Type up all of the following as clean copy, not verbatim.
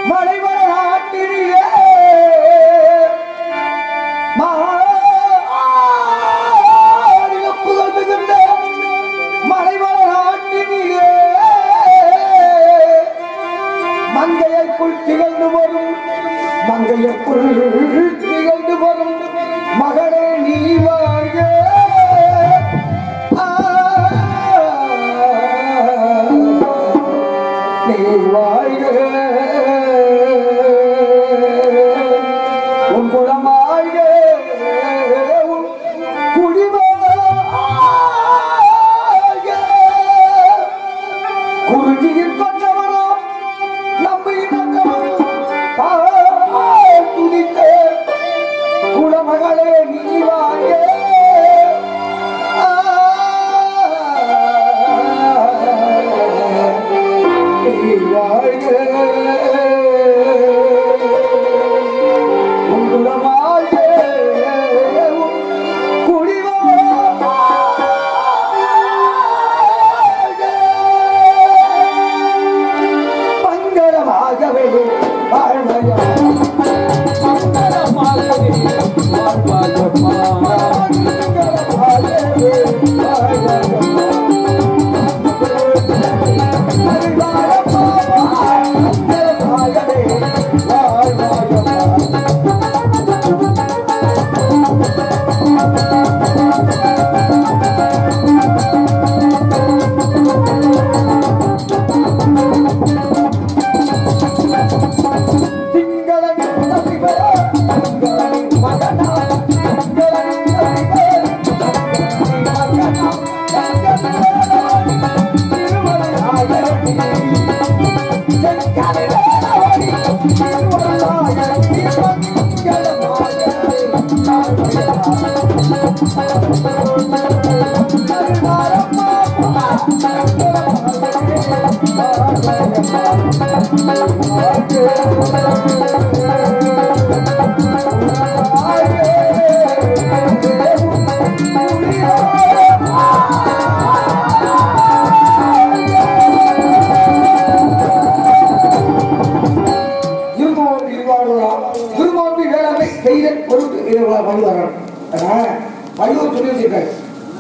மழை வர நாட்டிலே திகழ்ந்து வரும் மங்கையக்குள் திகழ்ந்து வரும் மகளே நீ வாழ்க நீ வாழ்க உன் குலமாழ்க உன் குடிவாழ்க குருஜியில் கொண்டவரோ நம்மை துடித்த குலமகளே நீ வாழ்க நீ வாழ்க உன் குலமாழ்க உன் குடிவாழ்க மங்களமாகவே வாழ்வயா மங்களமாகவே வாழ்வயம்மா மங்களமாகவே வாழ்வயம்மா மங்களமாகவே வாழ்வயம்மா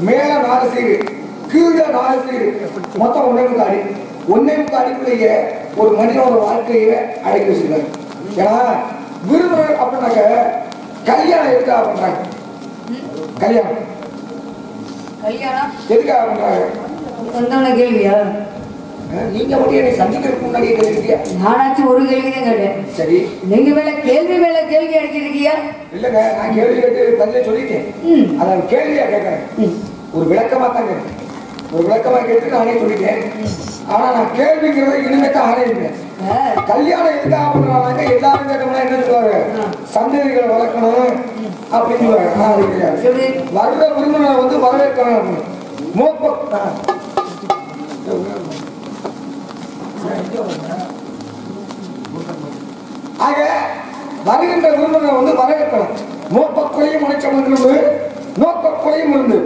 மேல 4 சீடு கீழே 4 சீடு மொத்தம் 1.5 அடி 1.5 அடிக்குள்ளேய ஒரு மனிதனோட வாழ்க்கையை அடக்கி வச்சிருக்காரு. ஏன்னா விருதுகள் அப்படின்னாக்க கல்யாணம் எதுக்காக பண்றாங்க? கல்யாணம் எதுக்காக பண்றாங்க? கேள்வியா? நீங்க மட்டும் என்னை சந்திக்கிறதுக்கு முன்னாடியே கேள்வியா? நானாச்சும் ஒரு கேள்வி தான் கேட்டேன். சரி, நீங்க மேல கேள்வி அடிக்கிருக்கியா? இல்லங்க, நான் கேள்வி கேட்டு பதில சொல்லிட்டேன். அதான் கேள்வியா கேட்கறேன். ஒரு விளக்கமா தான் கேட்கிறேன். ஒரு விளக்கமா கேட்டு நானே சொல்லிட்டேன். ஆனா நான் கேள்விங்கிறத இனிமே தான் ஆரம்பிப்பேன். கல்யாணம் எதுக்காக பண்றாங்க? எல்லாரும் கேட்டோம்னா என்ன சொல்லுவாங்க? சந்ததிகளை வளர்க்கணும் அப்படின்னு சொல்லுவாங்க. வர்ற விருந்தினர் வந்து வரவேற்கணும். ஆக வருகின்ற விருந்தினர் வந்து வரவேற்கணும். நோக்கக்குறையும் மனைச்சமர்ந்து நோக்கக்குறையும் இருந்து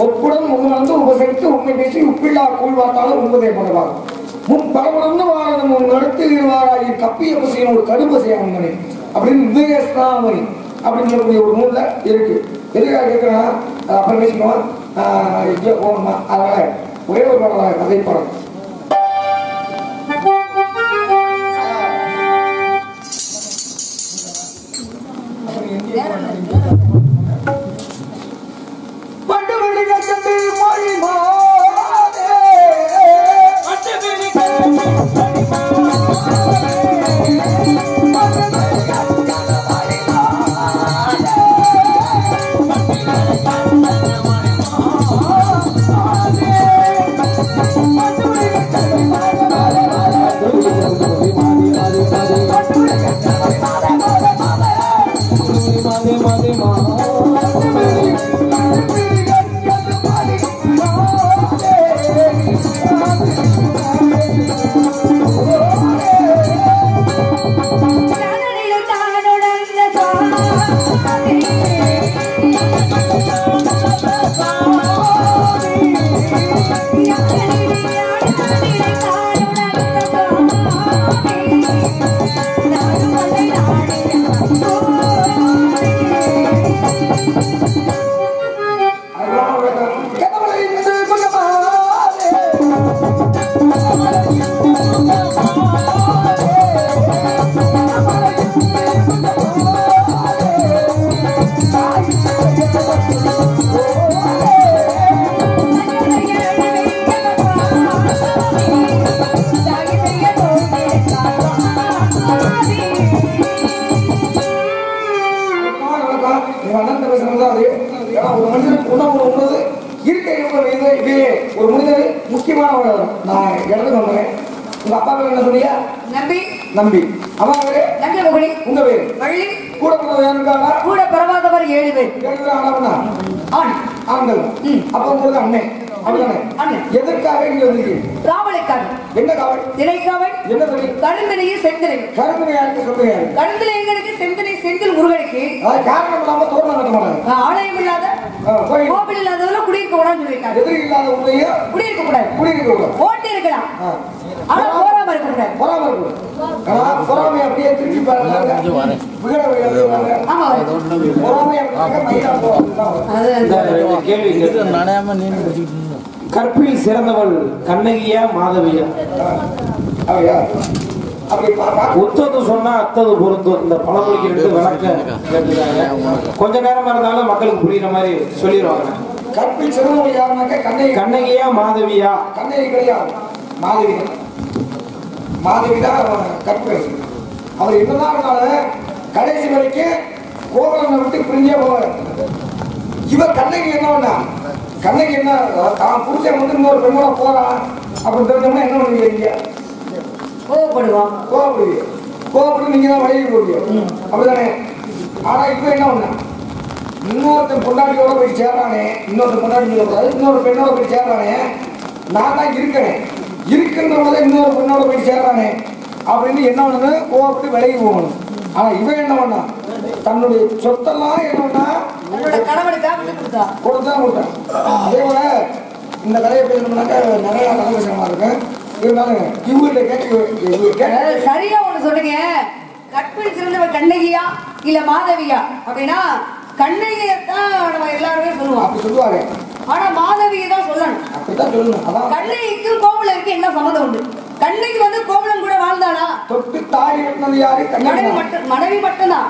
ஒப்புடன் உணர்ந்து உபசரித்து உண்மை பேசி உப்பில்லா கூழ்வாத்தாலும் உண்பதை பண்ணுவாங்க. முன் பலமுடந்து வாழணும் உன் நடத்து இருவாராயின் கப்பிய பசியின் ஒரு கடுபசையாகும் மணி அப்படின்னு விவேகஸ்தாமணி அப்படின்னு சொல்லக்கூடிய ஒரு நூல்ல இருக்கு. எதுக்காக கேட்கிறேன்னா அப்புறம் பேசிக்குவோம். போகணுமா? அதனால ஒரே ஒரு படம் கதை படம். அண்ணன் பேசுறது அது. ஏன்னா ஒரு மனிதனுக்கு உணவு உணவு இருக்கை இது ஒரு மனிதர் முக்கியமான ஒரு நான் இடத்துக்கு வந்துடுறேன். உங்க அப்பா பேர் என்ன சொன்னீங்க? நம்பி. நம்பி. அம்மா பேரு? நங்கமணி. உங்க பேரு? வள்ளி. கூட பிறந்தவர் யாருக்காங்க? கூட பிறவாதவர் 7 பேர். 7 பேர் ஆனவனா? ஆண். ஆண்கள். அப்ப உங்களுக்கு அண்ணன் அப்படிதானே? எதற்காக இங்க வந்திருக்கீங்க? காவலுக்காக. என்ன காவல்? திணைக்காவல். என்ன சொல்லி? கருந்தனையும் செந்திலை. கருந்தனை யாருக்கு சொல்லுங்க? கருந்தனை எங்களுக்கு, செந்திலை செந்தில் முருகனுக்கு. காரணம் இல்லாம தோரணம் கட்ட மாட்டாங்க. ஆலயம் இல்லாத கோவில் இல்லாதவங்க குடியிருக்க கூடாதுன்னு சொல்லியிருக்காங்க. எதிரி இல்லாத உண்மையை குடியிருக்க கூடாது. குடியிருக்க கூடாது. ஓட்டு இருக்கலாம். ஆனா போராம இருக்க கூடாது. போராம இருக்க கூடாது. பொறாமை அப்படியே திருப்பி பாருங்க. ஆமா. பொறாமை கேள்வி நானாம நீங்க கற்பில் சிறந்தவள் கண்ணகியா மாதவியா? ஒத்தது சொன்னா அத்தது பொருந்தும். இந்த பழமொழிக்கு 2 விளக்கம் கேட்டுக்காங்க. கொஞ்ச நேரமா இருந்தாலும் மக்களுக்கு புரியுற மாதிரி சொல்லிடுவாங்க. கற்பில் சிறந்தவள் யாருனாக்க கண்ணகி. கண்ணகியா மாதவியா? கண்ணகி கிடையாது, மாதவி. மாதவி தான் கற்பு. அவர் என்னதான் இருந்தாலும் கடைசி வரைக்கும் கோவலனை விட்டு பிரிஞ்சே போவார். இவர் கண்ணகி என்னன்னா, கண்ணகி என்ன தான் புருஷன் வந்து இன்னொரு பெண்ணோட போறான் அப்படின்னு தெரிஞ்சோம்னா என்ன பண்ணுவீங்க? கோவப்படுவான். கோவப்படுவீங்க. கோவப்பட்டு நீங்க தான் வழியில் போவீங்க, அப்படிதானே? ஆனா இப்ப என்ன பண்ண, இன்னொருத்தன் பொண்டாட்டியோட போய் சேர்றானே, இன்னொருத்தன் பொண்டாட்டி சொல்லக்கூடாது, இன்னொரு பெண்ணோட போய் சேர்றானே, நான் தான் இருக்கிறேன், இருக்கின்றவங்கள இன்னொரு பெண்ணோட போய் சேர்றானே அப்படின்னு என்ன பண்ணு, கோவப்பட்டு விலகி போகணும். ஆனா இவன் என்ன பண்ணா, தன்னுடைய சொத்தெல்லாம் என்னன்னா கொடுத்தான். அதே போல இந்த கதையை பேசணும்னாக்கா நிறைய கதை பேசுறமா இருக்கு. இருந்தாலும் இவங்கள்ட்ட கேட்க சரியா ஒண்ணு சொல்லுங்க. கற்பில் சிறந்தவர் கண்ணகியா இல்ல மாதவியா அப்படின்னா கண்ணகியத்தான் நம்ம எல்லாருமே சொல்லுவோம். அப்படி சொல்லுவாங்க. ஆனா மாதவியை தான் சொல்லணும். அப்படித்தான் சொல்லணும். அதான் கண்ணகிக்கு கோவலருக்கு என்ன சம்மந்தம் உண்டு? கண்ணகி வந்து கோவலன் கூட வாழ்ந்தாளா? தொட்டு தாலி கட்டினது யாரு? மனைவி மட்டும்தான்.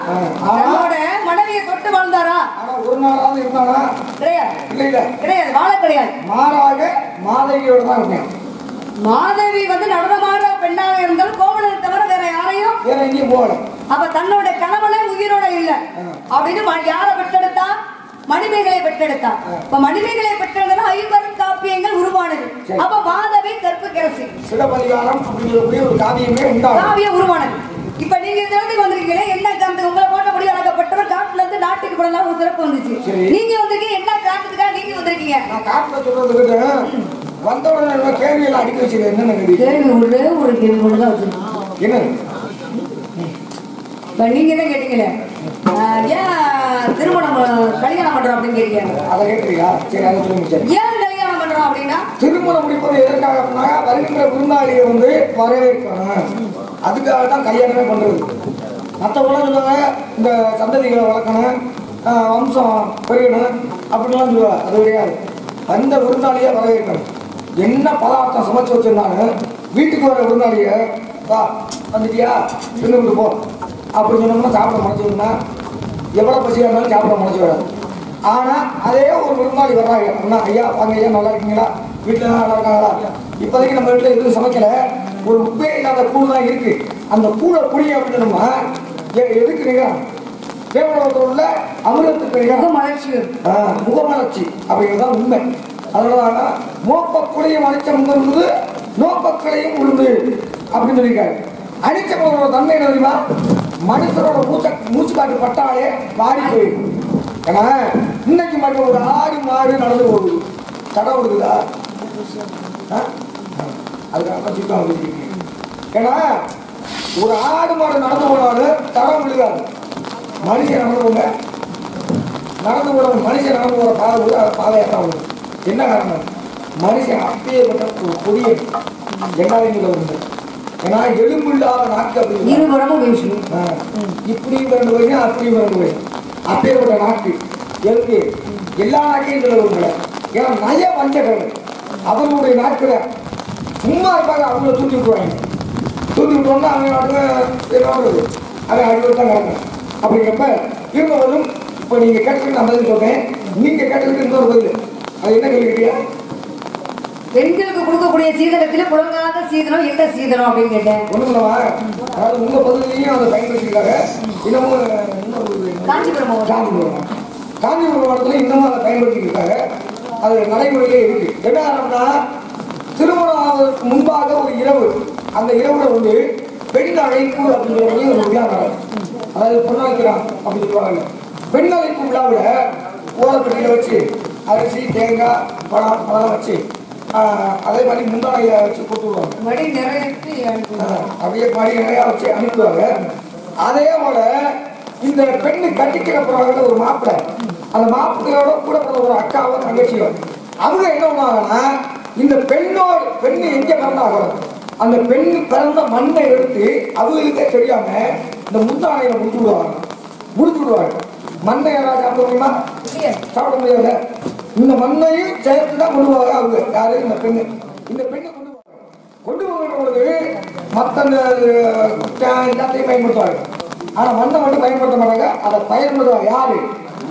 அவனோட மனைவியை தொட்டு வாழ்ந்தாரா? ஆனா ஒரு நாளாவது இருந்தானா? கிடையாது. இல்ல கிடையாது, வாழ கிடையாது. மாறாக மாதவியோட தான் இருக்கேன். மாதவி வந்து நடனமாடுற பெண்ணாக இருந்தாலும் கோவலனை தவிர வேற யாரையும் வேற எங்கேயும் போகல. அப்ப தன்னோட கணவனே உயிரோட இல்ல அப்படின்னு யாரை பெற்றெடுத்தா? மணிமேகலை பெற்றெடுத்தா. இப்ப மணிமேகலை பெற்றெடுத்தா 50 காப்பியங்கள் உருவானது. அப்ப மாதவி கற்புக்கரசி சிலப்பதிகாரம் அப்படிங்கிற ஒரு காவியமே உண்டாகும். காவியம் உருவானது. இப்ப நீங்க இடத்துக்கு வந்திருக்கீங்களே, என்ன காரணத்துக்கு உங்களை போட்டபடி அடக்கப்பட்டவர் காட்டுல இருந்து நாட்டுக்கு போடலாம் ஒரு சிறப்பு வந்துச்சு. நீங்க வந்திருக்கீங்க, என்ன காரணத்துக்காக நீங்க வந்திருக்கீங்க? நான் காட்டுல சொல்றதுக்கு வந்தவுடனே கேள்வியெல்லாம் அடிக்க வச்சு என்னென்ன கேள்வி? ஒரே ஒரு கேள்வி ஒண்ணுதான் வச்சிருக்கோம். என்ன நீங்க என்ன கேட்டீங்களே, ஏன் திருமணம் கல்யாணம் பண்றோம் அப்படின்னு கேட்டீங்க. அதை கேட்கறீங்களா? சரி, அதை சொல்லுங்க. ஏன் கல்யாணம் பண்றோம் அப்படின்னா, திருமணம் முடிப்பது எதற்காக அப்படின்னா வருகின்ற விருந்தாளியை வந்து வரவேற்கணும், அதுக்காக தான் கல்யாணமே பண்றது. மற்றவங்களாம் சொல்லுவாங்க இந்த சந்ததிகளை வளர்க்கணும், வம்சம் பெருகணும் அப்படின்லாம் சொல்லுவாங்க. அது கிடையாது. அந்த விருந்தாளியை வரவேற்கணும். என்ன பதார்த்தம் சமைச்சு வச்சிருந்தாலும் வீட்டுக்கு வர விருந்தாளிய வா வந்துட்டியா தின்னு போ அப்படின்னு சொன்னோம்னா சாப்பிட முடிச்சோம்னா எவ்வளோ பசியாக இருந்தாலும் சாப்பிட முடிச்சு வராது. ஆனால் அதே ஒரு விருந்தாளி வர்றாங்க அப்படின்னா, ஐயா வாங்க ஐயா நல்லா இருக்கீங்களா, வீட்டில் நல்லா இருக்காங்களா, இப்போதைக்கு நம்ம வீட்டில் எதுவும் சமைக்கலை, ஒரு உப்பே இல்லாத கூழ் தான் இருக்கு, அந்த கூழை குடிங்க அப்படின்னு சொன்னோம்னா எதுக்கு நிகழ் தேவலோகத்தோட அமிர்தத்துக்கு முகமலர்ச்சி முகமலர்ச்சி அப்படிங்கிறதான் உண்மை. அதனால மோப்பக்குடையும் அனிச்சம் இருந்தது நோப்பக்களையும் உழுந்து அப்படின்னு சொல்லியிருக்காரு. அனிச்சமோட தன்மை என்ன தெரியுமா, மனுஷனோட மூச்சு காட்டு பட்டாலே மாறி போயிடும். ஏன்னா இன்னைக்கு மட்டும் ஒரு ஆடு மாடு நடந்து போகுது, தடை கொடுக்குதா? அதுக்காக சுத்தம் வந்துருக்கு. ஏன்னா ஒரு ஆடு மாடு நடந்து போனாலும் தடம் விழுகாது. மனுஷன் நடந்து போங்க, நடந்து போற மனுஷன் நடந்து போற பாதையாத்தான் வருது. என்ன காரணம், மனுஷன் அப்பேற்பட்ட ஒரு கொடிய என்னாலையும் வருது. ஏன்னா எலும்பு இல்லாத நாக்கு அப்படி இப்படியும் பிறந்து போய் அப்படியும் பிறந்து போய் அப்பேற்பட்ட நாக்கு எலும்பு எல்லா நாக்கையும் சொல்ல வருங்க. ஏன்னா நய வஞ்சகர்கள் அவர்களுடைய நாக்குல சும்மா இருப்பாங்க, அவங்கள தூக்கி விட்டுருவாங்க. தூக்கி விட்டோம்னா அவங்க நாட்டுக்கு அதை அடிவத்தான் நடக்கும். அப்படிங்கிறப்ப இருந்தவரும் இப்போ நீங்கள் கேட்டதுக்கு நான் பதில் சொல்றேன், நீங்க கேட்டதுக்கு இன்னொரு பதில். அது என்ன கேள்விக்கிட்டியா? பெண்களுக்கு கொடுக்கக்கூடிய சீதனத்தில் புலங்காத சீதனம் என்ன சீதனம் அப்படின்னு கேட்டேன். ஒண்ணுங்களா, அதாவது உங்க பகுதியிலையும் அதை பயன்படுத்திருக்காங்க. இன்னமும் காஞ்சிபுரம் பயன்படுத்திக்கிட்டாங்க. அது நடைமுறையிலே இருக்கு. என்ன காரணம்னா திருமணம் ஆவதற்கு முன்பாக ஒரு இரவு, அந்த இரவுல வந்து பெண் அழைப்பு அப்படிங்கிற ஒரு விழா நடக்கும். அதாவது பொண்ணாக்கிறான் அப்படின்னு சொல்லுவாங்க. பெண் அழைப்பு விழாவில் ஓரப்பட்டியில் வச்சு அரிசி தேங்காய் பழம் வச்சு அதே மாதிரி முந்தானையை வச்சு கொடுத்துருவாங்க. அப்படியே மடி நிறையா வச்சு அனுப்புவாங்க. அதே போல இந்த பெண்ணு கட்டிக்கிற போறாங்க ஒரு மாப்பிள்ளை, அந்த மாப்பிள்ளையோட கூட பிறந்த ஒரு அக்காவோ தங்கச்சியோ அவங்க என்ன பண்ணுவாங்கன்னா இந்த பெண்ணு எங்க பிறந்தாங்க அந்த பெண் பிறந்த மண்ணை எடுத்து அவங்களுக்கே தெரியாம இந்த முந்தானையில முடிச்சு விடுவாங்க. மண்ணை யாராவது சாப்பிட முடியுமா? சாப்பிட முடியாது. இந்த மண்ணையும் சேர்த்து தான் கொண்டுவாங்க அவங்க. யாரு? இந்த பெண்ணை கொண்டு போகிற பொழுது மற்ற எல்லாத்தையும் பயன்படுத்துவாங்க. ஆனா மண்ணை மட்டும் பயன்படுத்த மாட்டாங்க. அதை பயன்படுத்துவாங்க யாரு?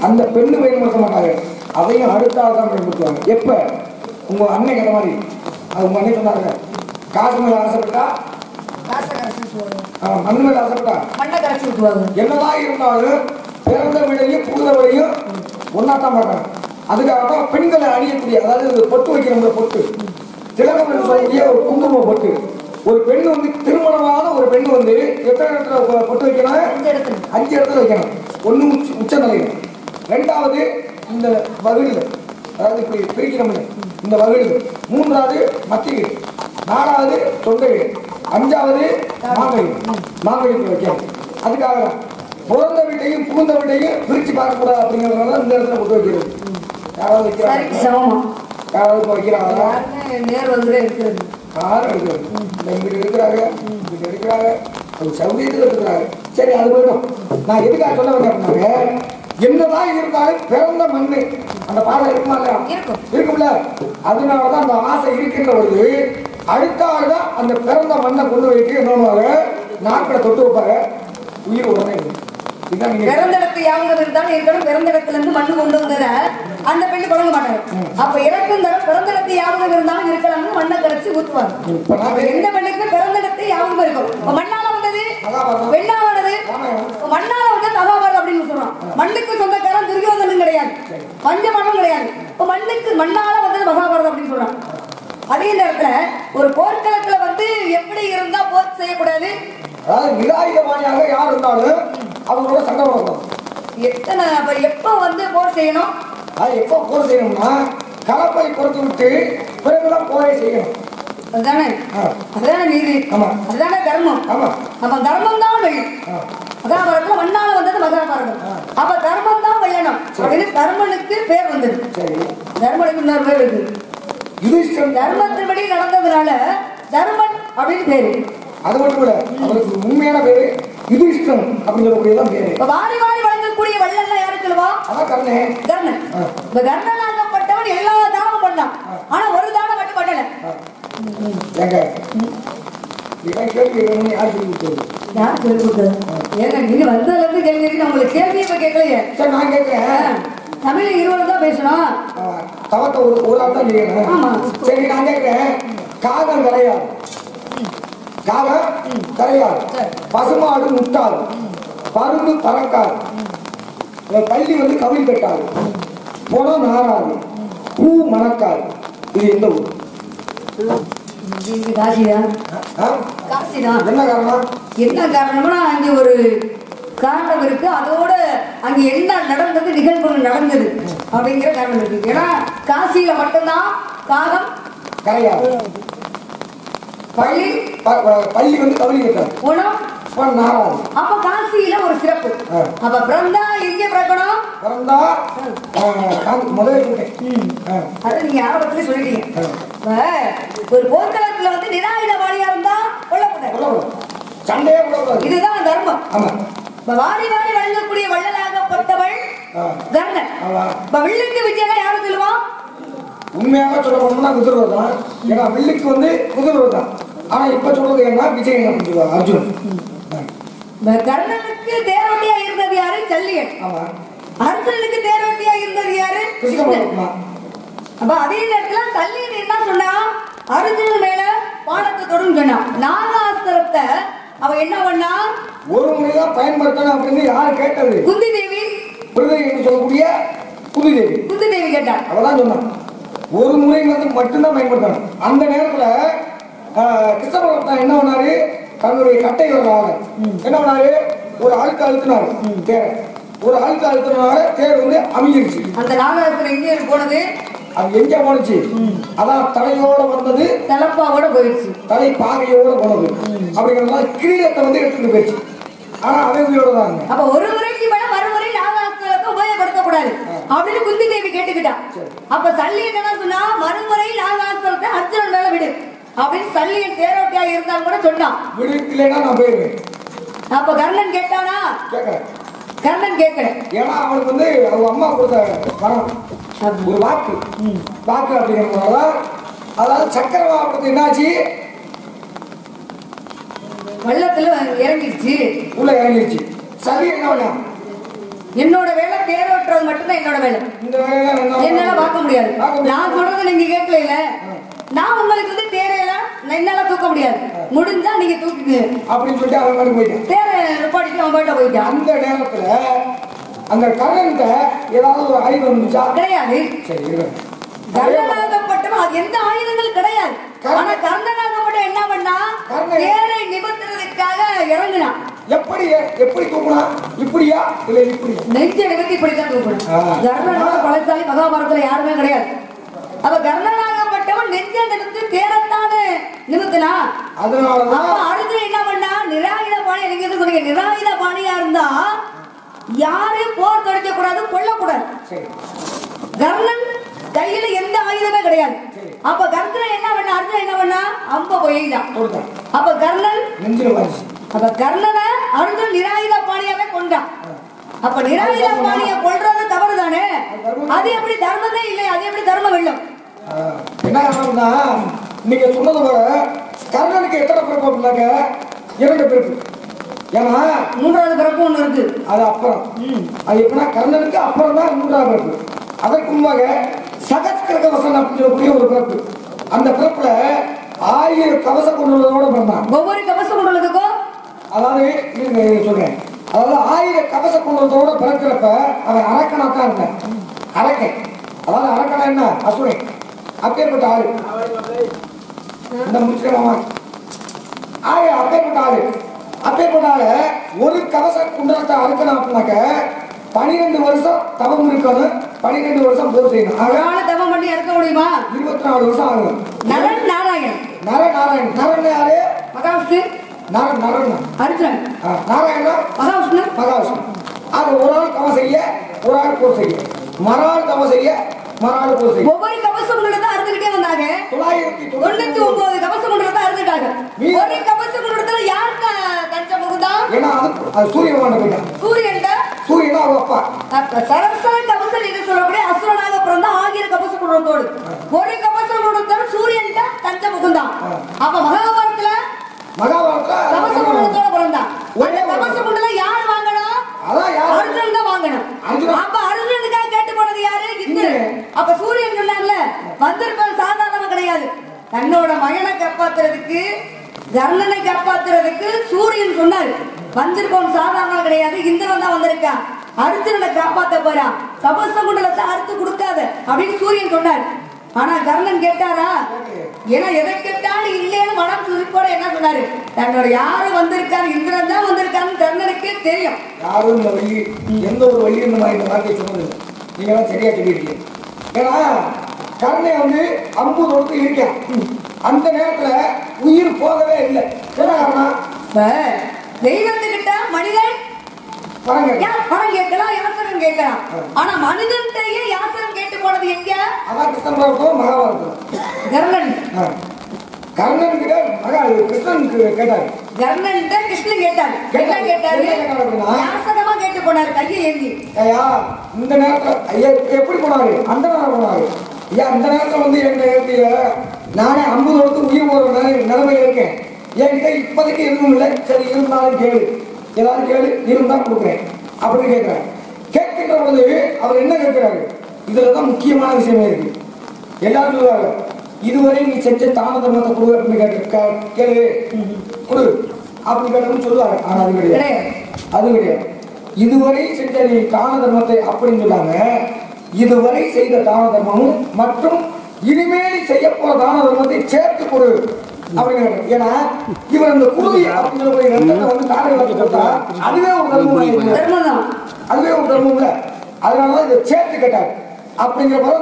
அந்த பெண்ணு பயன்படுத்த மாட்டாங்க. அதையும் அடுத்தாக தான் பயன்படுத்துவாங்க. எப்ப உங்க அண்ணன் கேட்ட மாதிரி அது உங்க அண்ணன் சொன்னாங்க, காசு மேல ஆசைப்பட்டா மண் மேல ஆசைப்பட்டா என்னதான் இருந்தாலும் பிறந்த விடையும் புகுந்த விடையும் ஒன்னாத்தான் பார்க்கணும். அதுக்காக தான் பெண்களை அணியக்கூடிய, அதாவது பொட்டு வைக்கிற பொட்டு, திலகம் என்று சொல்லக்கூடிய ஒரு குங்கும பொட்டு. ஒரு பெண் வந்து திருமணமான ஒரு பெண் வந்து எத்தனை இடத்துல பொட்டு வைக்கணும்? 5 இடத்துல வைக்கணும். ஒண்ணு உச்ச நிலையம், 2வது இந்த வகுடிகள், அதாவது இப்படி பிரிக்கிறோம் இந்த வகுடிகள், 3வது மத்திய, 4வது தொண்டை, 5வது மாங்கடிக்கு வைக்கணும். அதுக்காக தான் பிறந்த வீட்டையும் புகுந்த வீட்டையும் பிரிச்சு பார்க்கக்கூடாது அப்படிங்கிறதுனால இந்த இடத்துல பொட்டு வைக்கிறது. யாராவது வைக்கிறாங்க, யாராவது வைக்கிறாங்க, நேர் வந்து இருக்கிறது, யாரும் எடுக்கிறது. இங்கிட்ட எடுக்கிறாங்க, இங்கிட்ட எடுக்கிறாங்க, அது சௌகரியத்தில் எடுக்கிறாங்க. சரி, அது போயிடும். நான் எதுக்காக சொல்ல வந்தேன் அப்படின்னாங்க, என்னதான் இருந்தாலும் பிறந்த மண்ணு அந்த பாடம் இருக்குமா இல்லையா? இருக்கும்ல. அதனாலதான் அந்த ஆசை இருக்கின்ற பொழுது அடுத்த ஆள் தான் அந்த பிறந்த மண்ணை கொண்டு வைக்க என்னவாங்க நாட்களை தொட்டு வைப்பாங்க. உயிர் உடனே பிறந்த இடத்து யாவது இருந்தாலும் இருக்கணும். பிறந்த இடத்துல இருந்து மண்ணு கொண்டு வந்தத அந்த பெண்ணு தொடங்க மாட்டாங்க. அப்ப இறக்கும் தர பிறந்த இடத்து யாவது இருந்தாலும் இருக்கலாம்னு மண்ணை கரைச்சி ஊத்துவாங்க. எந்த பெண்ணுக்கு பிறந்த இடத்து யாவும் இருக்கும். மண்ணால வந்தது பெண்ணானது, மண்ணால வந்தது மகாபாரதம் அப்படின்னு சொல்றோம். மண்ணுக்கு சொந்தக்காரன் துரியோதனும் கிடையாது, பஞ்ச மண்ணும் கிடையாது. இப்ப மண்ணுக்கு மண்ணால வந்தது மகாபாரதம் அப்படின்னு சொல்றான். அதே நேரத்துல ஒரு போர்க்களத்துல வந்து எப்படி இருந்தா போர் செய்யக்கூடாது, அதாவது நிராயுதபாணியாக யார் இருந்தாலும் அவங்களோட சண்டை வளர்க்கணும். எத்தனை எப்ப வந்து போர் செய்யணும்? அது எப்ப போர் செய்யணும்னா கலப்பை கொடுத்து விட்டு பிறகுதான் போரை செய்யணும். அதுதானே அதுதானே நீதி, அதுதானே தர்மம். அப்ப தர்மம் தான் வெல்லும். மகாபாரதத்துல மண்ணால வந்தது மகாபாரதம். அப்ப தர்மம் தான் வெல்லணும் அப்படின்னு தர்மனுக்கு பேர் வந்தது. தர்மனுக்கு இன்னொரு பேர் இருக்கு, தர்மத்தின்படி நடந்ததுனால தர்மன் அப்படின்னு பேரு. அது மட்டும் இல்ல, அவருக்கு உண்மையான பேரு யுதிஷ்டன் அப்படின்னு சொல்லக்கூடியதான் பேரு. வாரி வாரி வழங்கக்கூடிய வள்ளல் யாரு சொல்லுவா? அதான் கர்ணன். கர்ணன். இப்ப கர்ணனாகப்பட்டவன் எல்லா தானம் பண்ணான், ஆனா ஒரு தானம் மட்டும் பண்ணல. ஏங்க இதான் கேள்வி யார் சொல்லி கொடுத்தது? யார் சொல்லி கொடுத்தது? ஏங்க நீங்க வந்ததுல இருந்து கேள்வி, உங்களுக்கு கேள்வி இப்ப கேட்கலையே. சரி, நான் கேட்கிறேன். தமிழ் 20 தான் பேசணும், தவத்த ஒரு ஆள் தான் செய்யணும். சரி, நான் கேட்கிறேன். காகம் கரையாது, காகம் கரையாது, பசுமாடு முட்டாது, பருந்து பறக்காது, பள்ளி வந்து கவிழ் கட்டாது, புடம் நாராது, பூ மணக்காது. இது எந்த ஊர்? காசிதான். காசிதான். என்ன காரணம்? என்ன காரணம்னா அங்க ஒரு காரணம் இருக்கு. அதோட அங்க என்ன நடந்தது, நிகழ்வுகள் நடந்தது அப்படிங்கிற காரணம் இருக்கு. ஏன்னா காசியில மட்டும்தான் காகம் கரையாது, பள்ளி வந்து கவிழ் கட்டாது, உணவு நாராது. அப்ப காசியில ஒரு சிறப்பு. அப்ப பிறந்தா எங்க பிறக்கணும்? பிறந்தா முதல்ல அதை நீங்க ஆரம்பத்துல சொல்லிட்டீங்க. ஒரு போர்க்களத்துல வந்து நிராயுதபாணியா இருந்தா கொல்லப்பட்ட சண்டையே கூடாது. இதுதான் தர்மம். வாரி வாரி வழங்கக்கூடிய வள்ளலாகப்பட்டவள் கர்ணன். வில்லுக்கு விஜயனா யாரும் சொல்லுவான்? உண்மையாக சொல்ல போனோம்னா குதிரவர் தான். ஏன்னா வில்லுக்கு வந்து குதிரவர் தான். ஆனா இப்ப சொல்றது என்ன, விஜயன் அப்படின்னு அர்ஜுன். கர்ணனுக்கு தேரோட்டியா இருந்தது யாரு? சல்லியன். அர்ஜுனனுக்கு தேரோட்டியா இருந்தது யாரு? அப்ப அதே நேரத்துல சல்லியன் என்ன சொன்னா, அர்ஜுனன் மேல பாடத்தை தொடர்ந்து சொன்னான். நாகாஸ்திரத்தை அவ என்ன பண்ணா, ஒரு முறைதான் பயன்படுத்தணும் அப்படின்னு யாரு கேட்டது? குந்தி தேவி. என்று சொல்லக்கூடிய குந்தி தேவி கேட்டார். அவதான் சொன்னான் ஒரு முறை மட்டும்தான் பயன்படுத்தணும். அந்த நேரத்துல கிருஷ்ண பகவான் என்ன பண்ணாரு, தன்னுடைய கட்டை என்ன பண்ணாரு, ஒரு ஆளுக்கு அழுத்தினாரு தேரை. ஒரு ஆளுக்கு அழுத்தினால தேர் வந்து அமைஞ்சிருச்சு. அந்த நாகரசன் எங்கே போனது, அது எங்க போனுச்சு, அதான் தலையோட வந்தது, தலைப்பாவோட போயிடுச்சு, தலை பாகையோட போனது. அப்படிங்கிறதுனால கிரீடத்தை வந்து எடுத்துட்டு போயிடுச்சு. ஆனா அவையோட தான். அப்ப ஒரு முறைக்கு மேல மறுமுறை நாகாஸ்திரத்தை உபயோகப்படுத்தக்கூடாது அப்படின்னு குந்தி தேவி கேட்டுக்கிட்டான். அப்ப சல்லியன் என்ன சொன்னா, மறுமுறை நாகாஸ்திரத்தை அர்ஜுனன் மேல விடு அப்படின்னு சல்லியன் தேரோட்டியா இருந்தாலும் கூட சொன்னான். விடு இல்லைன்னா நான் போயிருவேன். அப்ப கர்ணன் கேட்டானா, கர்ணன் கேட்கல. ஏன்னா அவனுக்கு வந்து அவங்க அம்மா கொடுத்த வரம் ஒரு வாக்கு அப்படிங்கிறதுனால, அதாவது சக்கரவாகப்படுத்து என்னாச்சு, வெள்ளத்துல இறங்கிடுச்சு, உள்ள இறங்கிடுச்சு. சரி என்ன என்னோட வேலை தேரோட்டுறது மட்டும்தான் என்னோட வேலை. இந்த வேலையெல்லாம் என்னால பார்க்க முடியாது. நான் சொல்றது நீங்க கேட்கல. நான் உங்களுக்கு வந்து தேரையெல்லாம் என்னால தூக்க முடியாது. முடிஞ்சா நீங்க தூக்குங்க அப்படின்னு சொல்லிட்டு அவன் மாதிரி போயிட்டான். தேரை நிப்பாட்டிட்டு அவன் போயிட்ட போயிட்டான். அந்த நேரத்துல அந்த கர்ணன்ட்ட ஏதாவது ஒரு ஆயுதம் இருந்துச்சா? கிடையாது. சரி, கர்ணனாகப்பட்டவன் அது எந்த ஆயுதங்கள் கிடையாது. ஆனா கர்ணனாகப்பட்ட என்ன பண்ணா, தேரை நிபுணத்துக்காக இறங்கினான். எப்படி தூக்குனா, இப்படியா இல்ல இப்படி? நெஞ்ச நிமித்தி இப்படித்தான் தூக்கணும். கர்ணனாக பலசாலி மகாபாரதத்துல யாருமே கிடையாது. அப்ப கர்ணனாகப்பட்டவன் நெஞ்ச நிமித்து தேரத்தானே நிமித்தினா. அதனாலதான் அடுத்து என்ன பண்ணா, நிராயுத பாணி. நீங்க எது சொன்னீங்க, நிராயுத பாணியா இருந்தா யாரையும் போர் தொடுக்க கூடாது, கொல்லக்கூடாது. கர்ணன் கையில எந்த ஆயுதமே கிடையாது. அப்ப கர்ணன் என்ன பண்ணா, அர்ஜுனன் என்ன பண்ணா, அம்ப போயிட்டான். அப்ப கர்ணன் கர்ணனை அர்ஜுனன் நிராயுத பாணியாவே கொண்டான். அப்ப நிராயுத பாணியை கொல்றது தவறு தானே. அது எப்படி தர்மமே இல்லை, அது எப்படி தர்மம் வெல்லும்? என்ன காரணம்னா, நீங்க சொன்னது போல கர்ணனுக்கு எத்தனை பிறப்பு அப்படின்னாக்க 2 பிறப்பு. ஏன்னா 3வது பிறப்பு ஒண்ணு இருக்கு. அது அப்புறம் அது எப்படின்னா கர்ணனுக்கு அப்புறம் தான் 3வது பிறப்பு. அதற்கு முன்பாக சகஸ்கிருத வசன் அப்படின்னு சொல்லக்கூடிய ஒரு பிறப்பு. அந்த பிறப்புல 1000 கவச குண்டலத்தோட பிறந்தான். ஒவ்வொரு கவச குண்டலத்துக்கும் அதாவது சொல்றேன், அதாவது 1000 கவச குண்டலத்தோட பிறக்கிறப்ப அவன் அரக்கனாத்தான் இருந்தான். அரக்கன், அதாவது அரக்கனா என்ன, அசுரன். அப்பேற்பட்ட ஆளு இந்த முடிச்சுக்கலாமா, அப்பேற்பட்ட ஆளு ஒரு கவச குண்டலத்தை அறுக்கணும் அப்படின்னாக்க 12 வருஷம் தவம் இருக்கணும், 12 வருஷம் போர் செய்யணும். அதனால தவம் பண்ணி இருக்க முடியுமா? 24 வருஷம் ஆகும். நரன் நாராயணன். நரன் யாரு? மகாவிஷ்ணு. நரன் அர்ஜுனன். நாராயணா மகாவிஷ்ணு. அது ஒரு ஆள் தவம் செய்ய, ஒரு ஆள் போர் செய்ய, மறாள் தவம் செய்ய, மறாள் போர் செய்ய. ஒவ்வொரு கவசம் குண்டலத்தை அறுத்துக்கிட்டே வந்தாங்க. 999 கவசம் குண்டலத்தை அறுத்துட்டாங்க. ஒரு கவசம் குண்டலத்துல யார் தஞ்சம் புகுந்தா? ஏன்னா அது சூரியன் போயிட்டான். சூரியன் தான் அப்பா. சரசர கவசம் என்று சொல்லக்கூடிய அசுரனாக பிறந்த 1000 கவச குண்டலத்தோடு ஒரு கவச குண்டலத்தோடு சூரியன் தான் தஞ்சம் புகுந்தான். அப்ப மகாபாரதத்துல கவச குண்டலத்தோட பிறந்தான். அந்த கவச குண்டலம் யார் வாங்கணும்? அர்ஜுனன் தான் வாங்கணும். அப்ப அர்ஜுனனுக்காக கேட்டு போனது யாரு? இந்திரன். அப்ப சூரியன் சொன்னார்ல, வந்திருப்பது சாதாரணமா கிடையாது. தன்னோட மகனை காப்பாத்துறதுக்கு, கர்ணனை காப்பாத்துறதுக்கு சூரியன் சொன்னார். வந்திருப்பவன் சாதாரணம் கிடையாது, இந்திரன் தான் வந்திருக்கான். அர்ஜுனனை காப்பாத்த போறான், கவச குண்டலத்தை அறுத்து கொடுக்காத அப்படின்னு சூரியன் சொன்னார். ஆனா கர்ணன் கேட்டாரா? ஏன்னா எதை கேட்டாலும் இல்லைன்னு மனம் சுருப்போட என்ன சொன்னாரு, தன்னோட யாரு வந்திருக்காரு, இந்திரன் தான் வந்திருக்காருன்னு கர்ணனுக்கே தெரியும். யாரும் இந்த வள்ளி, எந்த ஒரு வள்ளி இந்த வார்த்தையை சொன்னது நீங்க எல்லாம் சரியா சொல்லிருக்கீங்க. ஏன்னா கர்ணனை வந்து அம்பு தொடுத்து இருக்கேன். அந்த நேரத்துல உயிர் போகவே இல்லை. என்ன காரணம்? தெய்வத்துக்கிட்ட மனிதன் பணம் கேட்கலாம், யாசகம் கேட்கலாம். ஆனா மனிதன்கிட்டயே யாசகம் கேட்டு போனது எங்க? அதான் கிருஷ்ணன் மகாபாரதம். கர்ணன் கிட்ட கிருஷ்ணன் கேட்டாரு. கர்ணன் கிருஷ்ணன் கேட்டாரு. என்ன கேட்டாரு? யாசகமா கேட்டு போனாரு, கையை ஏந்தி. ஐயா இந்த நேரத்துல எப்படி போனாரு? அந்த நேரம் போனாரு. ஐயா இந்த நேரத்துல வந்து எங்க நானே 50 வருஷத்துக்கு உயிர் போற நிலைமையில இருக்கேன். என்கிட்ட இப்போதைக்கு எதுவும் இல்லை. சரி இருந்தாலும் கேளு, ஏதாவது கேளு, இருந்தா கொடுக்குறேன் அப்படின்னு கேட்கிறாரு. கேட்கின்ற பொழுது அவர் என்ன கேட்கிறாரு? இதுலதான் முக்கியமான விஷயமே இருக்கு. எல்லாரும் சொல்லுவாங்க, இதுவரை நீ செஞ்ச தான தர்மத்தை கொடு அப்படின்னு கேளு, கொடு அப்படின்னு கேட்டோம்னு சொல்லுவாங்க. ஆனா அது கிடையாது. இதுவரை செஞ்ச நீ தான தர்மத்தை அப்படின்னு சொல்லாம இதுவரை செய்த தான தர்மமும் மற்றும் இனிமேல் செய்ய போற தான தர்மத்தை சேர்த்து கொடு அப்படிங்கிற. ஏன்னா இவர் அந்த குருதி அப்படிங்கிற ரத்தத்தை வந்து தாரை வளர்த்து கொடுத்தா அதுவே ஒரு தர்மம் தான், அதுவே ஒரு தர்மம் இல்லை. அதனாலதான் இதை சேர்த்து கேட்டார். அப்படிங்கிற போது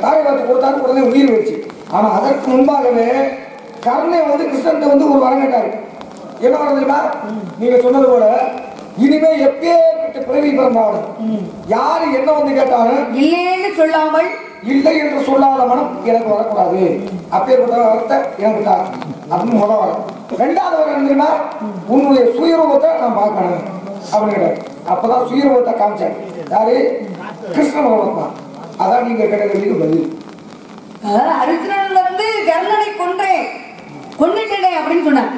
தாரை வளர்த்து கொடுத்தாரு, உடனே உயிர் போயிடுச்சு. ஆனா அதற்கு முன்பாகவே கர்ணை வந்து கிருஷ்ணன் வந்து ஒரு வரம் கேட்டாரு. என்ன வரம் தெரியுமா? நீங்க சொன்னது போல இனிமே எப்பேற்பட்ட பிறவி பிறந்தாலும் யாரு என்ன வந்து கேட்டாலும் இல்லைன்னு சொல்லாமல் இல்லை என்று சொல்லாத மனம் எனக்கு வரக்கூடாது. அப்பேற்பட்ட வரத்தை எனக்கு தான் அப்படின்னு முதல் வரம். ரெண்டாவது வரம் என்னன்னா உன்னுடைய சுயரூபத்தை நான் பார்க்கணும் அப்படின்னு. அப்பதான் சுயரூபத்தை காமிச்சாங்க. யாரு? கிருஷ்ண பகவான் தான். அதான் நீங்க கேட்டதுக்கு பதில். அர்ஜுனன்ல இருந்து கர்ணனை கொன்னுட்டேனே அப்படின்னு சொன்னாங்க.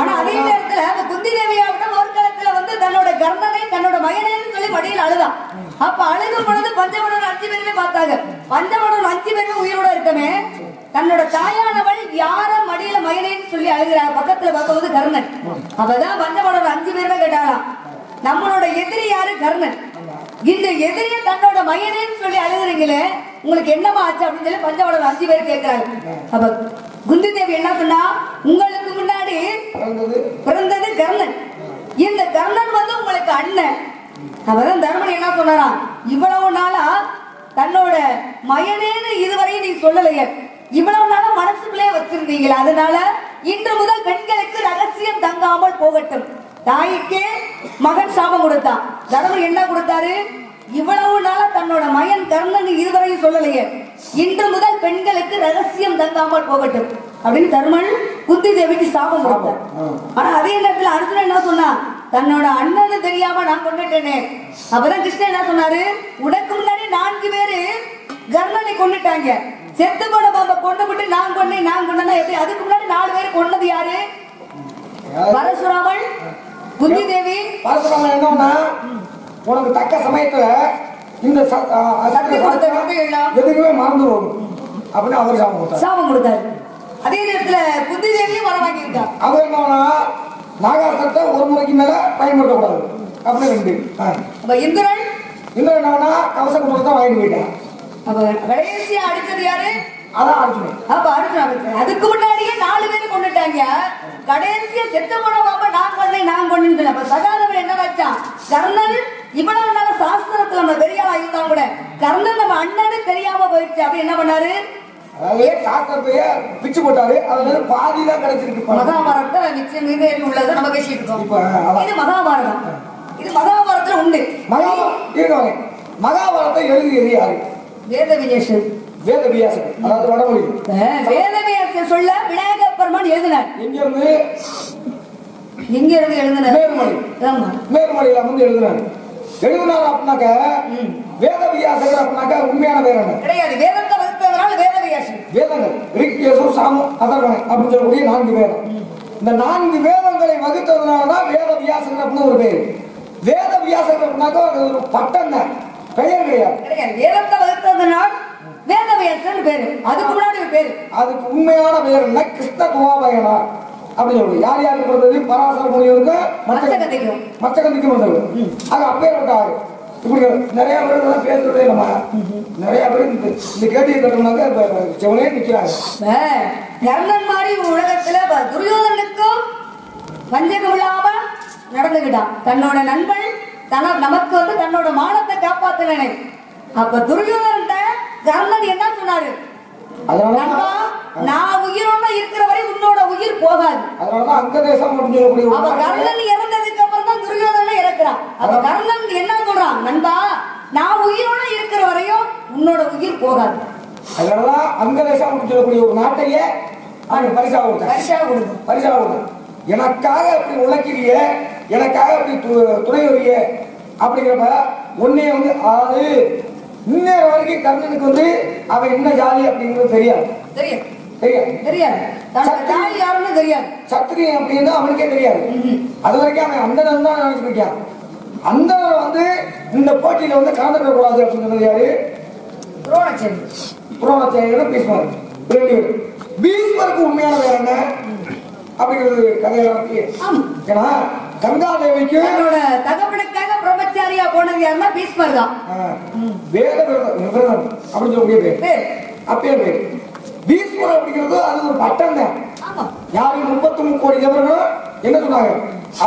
ஆனா அதே நேரத்துல அந்த குந்தி தேவியாவிடம் ஒரு காலத்துல வந்து தன்னோட கர்ணனை தன்னோட மகனேன்னு சொல்லி மடியில் அழுதான். அப்ப அழுகும் பொழுது பஞ்சமடன் 5 பேருமே பார்த்தாங்க. பஞ்சமடன் 5 பேருமே உயிரோட இருக்கமே, தன்னோட தாயானவள் யார மடியில மகனேன்னு சொல்லி அழுகிறா. பக்கத்துல பார்க்கும்போது கர்ணன். அப்பதான் பஞ்சமடன் 5 பேருமே கேட்டாலாம், நம்மளோட எதிரி யாரு? கர்ணன். இந்த எதிரிய தன்னோட மகனேன்னு சொல்லி அழுகுறீங்களே, உங்களுக்கு என்னமா ஆச்சு அப்படின்னு சொல்லி பஞ்சமடன் 5 பேர் கேட்கிறாங்க. அப்ப குந்தி தேவி என்ன சொன்னா, உங்களுக்கு முன்னாடி பிறந்தது கர்ணன். இந்த கர்ணன் வந்து உங்களுக்கு அண்ணன். அப்பதான் தர்மன் என்ன சொன்னாராம், இவ்வளவு நாளா தன்னோட மயனேன்னு இதுவரை நீ சொல்லலையே, இவ்வளவு நாளா மனசுக்குள்ளே வச்சிருந்தீங்களா, அதனால இன்று முதல் பெண்களுக்கு ரகசியம் தங்காமல் போகட்டும். தாய்க்கே மகன் சாபம் கொடுத்தான். தர்மன் என்ன கொடுத்தாரு, இவ்வளவு நாளா தன்னோட மயன் கர்ணன் இதுவரையும் சொல்லலையே, இன்று முதல் பெண்களுக்கு ரகசியம் தங்காமல் போகட்டும் அப்படின்னு தர்மன் குந்தி தேவிக்கு சாபம் கொடுத்தார். ஆனா அதே நேரத்தில் அர்ஜுனன் என்ன சொன்னா, தன்னோட அண்ணன்னு தெரியாம நான் கொண்டுட்டேனே. அப்பதான் கிருஷ்ணன் என்ன சொன்னாரு, உனக்கு முன்னாடி 4 பேரு கர்ணனை கொண்டுட்டாங்க. செத்து போன பாப்பா கொண்டு விட்டு நான் கொண்டேன்னா எப்படி? அதுக்கு முன்னாடி 4 பேரு கொண்டது யாரு? பரசுராமன், குந்தி தேவி. பரசுராமன் என்னன்னா, உனக்கு தக்க சமயத்துல இந்த எதுக்குமே மறந்து போகும் அப்படின்னு அவர் சாபம் கொடுத்தாரு. அதே நேரத்துல குந்தி தேவியும் வர வாங்கிட்டா. அவர் என்னன்னா, நாகாசத்தை ஒரு முறைக்கு மேல பயன்படுத்தக்கூடாது அப்படின்னு 2. இந்திரன் என்னன்னா கவச குண்டத்தை வாங்கிட்டு போயிட்டான். அப்ப கடைசியா அடிச்சது யாரு? அதான் அர்ஜுனன். அப்ப அர்ஜுனன் அதுக்கு முன்னாடியே 4 பேர் கொண்டுட்டாங்க. கடைசியா செத்த போன பாப்பா நான் கொண்டேன்னு. அப்ப சகாதேவன் என்ன வச்சான், கர்ணன் இவ்வளவு நாள சாஸ்திரத்துல நம்ம பெரியாளா இருந்தா கூட கர்ணன் நம்ம அண்ணனு தெரியாம போயிடுச்சு. அப்படி என்ன பண்ணாரு, சாஸ்திரத்தையே பிச்சு போட்டாரு. அதுல பாதி தான் கிடைச்சிருக்கு. மகாபாரதத்தை நிச்சயம் மீது உள்ளது நம்ம பேசிட்டு இருக்கோம். இது மகாபாரதம். இது மகாபாரதத்துல உண்டு. மகாபாரதத்தை எழுதியது யாரு? வேதவியாசர். வேதவியாசர் அதாவது வடமொழி. வேதவியாசர் சொல்ல விநாயக பெருமான் எழுதினார். எங்க இருந்து எழுதினார்? மேல்மொழியில வந்து எழுதினார். எழுதினார் அப்படின்னாக்க வேதவியாசர் அப்படின்னாக்க உண்மையான பேர் என்ன கிடையாது. வேதத்தை வகுத்தவரால் வேதவியாசர். வேதங்கள் ரிக், யஜுர், சாமம், அதர்வணம் அப்படின்னு சொல்லக்கூடிய 4 வேதம். இந்த 4 வேதங்களை வகுத்ததுனாலதான் வேதவியாசர் அப்படின்னு ஒரு பேர். வேதவியாசர் அப்படின்னாக்க ஒரு பட்டம் தான், பெயர் கிடையாது. வேதத்தை வகுத்ததுனால் வேதவியாசர் பேரு. அதுக்கு முன்னாடி ஒரு பேரு. அதுக்கு உண்மையான பேர் என்ன? கிருஷ்ண துவாபயனார் அப்படின்னு சொல்லுவது. யார் யாருக்கு பிறந்தது? பராசர முனிவருக்கு, மச்சகந்திக்கும் வந்தது. அது அப்பேற்பட்டாரு. இப்படி நிறைய பேர் பேசுறதே நம்ம நிறைய பேர் இந்த கேள்வியை கட்டணும்னாக்க செவனே நிக்கிறாங்க. கர்ணன் மாதிரி உலகத்துல துரியோதனுக்கும் வஞ்சகம் இல்லாம நடந்துகிட்டான். தன்னோட நண்பன் நமக்கு வந்து தன்னோட மானத்தை காப்பாத்தினே. அப்ப துரியோதன கர்ணன் என்ன சொன்னாரு, நான் உயிரோட இருக்கிற வரை உன்னோட உயிர் போகாது. அதனாலதான் அங்க தேசம் அப்ப கர்ணன் இறந்ததுக்கு அப்புறம் தான் துரியோதன இறக்குறான். அப்ப கர்ணன் என்ன சொல்றான், நண்பா நான் உயிரோட இருக்கிற வரையும் உன்னோட உயிர் போகாது. அதனாலதான் அங்க தேசம் சொல்லக்கூடிய ஒரு நாட்டையே பரிசா கொடுத்த எனக்காக இப்படி உழைக்கிறிய, எனக்காக இப்படி துணை வரிய அப்படிங்கிறப்ப உன்னைய வந்து அதாவது இன்னொரு வரைக்கும் கர்ணனுக்கு வந்து அவன் என்ன ஜாதி அப்படிங்கிறது தெரியாது. சத்திரியன் அப்படின்னு அவனுக்கே தெரியாது. அது வரைக்கும் அவன் அந்தனன் தான் நினைச்சிருக்கான். அந்தனன் வந்து இந்த போட்டியில வந்து கலந்துக்க கூடாது அப்படின்னு யாரு? துரோணாச்சாரியர், பீஷ்மர். 2 பேர். பீஷ்மருக்கு உண்மையான வேற என்ன அப்படிங்கிறது கதையில. ஏன்னா கங்காதேவிக்கு தகப்பனுக்காக பிரம்மச்சாரியா போனது யாருன்னா பீஷ்மர் தான். வேத விரதம் அப்படின்னு சொல்லக்கூடிய பேர் அப்பே பேர் பீஷ்மர் அப்படிங்கிறது அது ஒரு பட்டம் தான். யாரு 33 கோடி தேவர்களும் என்ன சொன்னாங்க,